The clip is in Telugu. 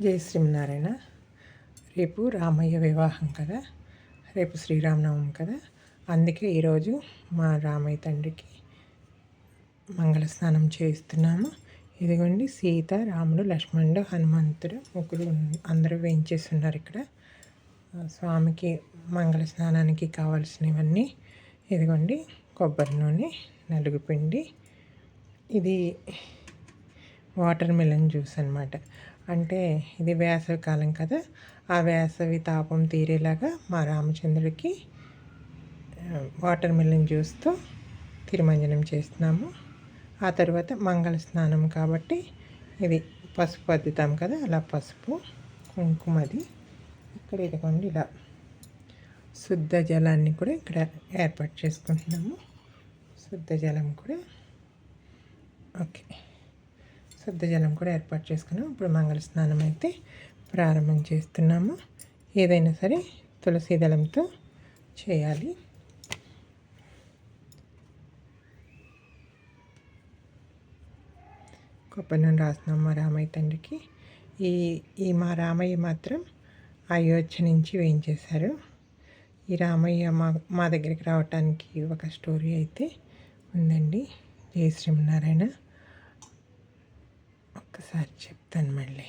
జై శ్రీమన్నారాయణ. రేపు రామయ్య వివాహం కదా, రేపు శ్రీరామనవమి కదా. అందుకే ఈరోజు మా రామయ్య తండ్రికి మంగళ స్నానం చేస్తున్నాము. ఇదిగోండి, సీత, రాముడు, లక్ష్మణుడు, హనుమంతుడు ముగ్గురు అందరూ వేయించేస్తున్నారు ఇక్కడ. స్వామికి మంగళ స్నానానికి కావాల్సినవన్నీ ఇదిగోండి, కొబ్బరి నూనె, నలుగుపిండి, ఇది వాటర్ మిలన్ జ్యూస్ అనమాట. అంటే ఇది వేసవి కాలం కదా, ఆ వేసవి తాపం తీరేలాగా మా రామచంద్రుడికి వాటర్ మిలన్ జ్యూస్తో తిరుమంజనం చేస్తున్నాము. ఆ తర్వాత మంగళ స్నానం కాబట్టి ఇది పసుపు అద్దుతాం కదా, అలా పసుపు, కుంకుమది ఇక్కడ ఇదిగోండి. ఇలా శుద్ధ జలాన్ని కూడా ఇక్కడ ఏర్పాటు చేసుకుంటున్నాము. శుద్ధ జలం కూడా ఓకే, శుద్ధ జలం కూడా ఏర్పాటు చేసుకున్నాము. ఇప్పుడు మంగళ స్నానం అయితే ప్రారంభం చేస్తున్నాము. ఏదైనా సరే తులసి దళంతో చేయాలి. కొబ్బరి నూనె రాస్తున్నాం మా రామయ్య తండ్రికి. ఈ మా రామయ్య మాత్రం అయోధ్య నుంచి వేయించేశారు. ఈ రామయ్య మా దగ్గరికి రావటానికి ఒక స్టోరీ అయితే ఉందండి. జై శ్రీమన్నారాయణ. ఒక్కసారి చెప్తాను మళ్ళీ.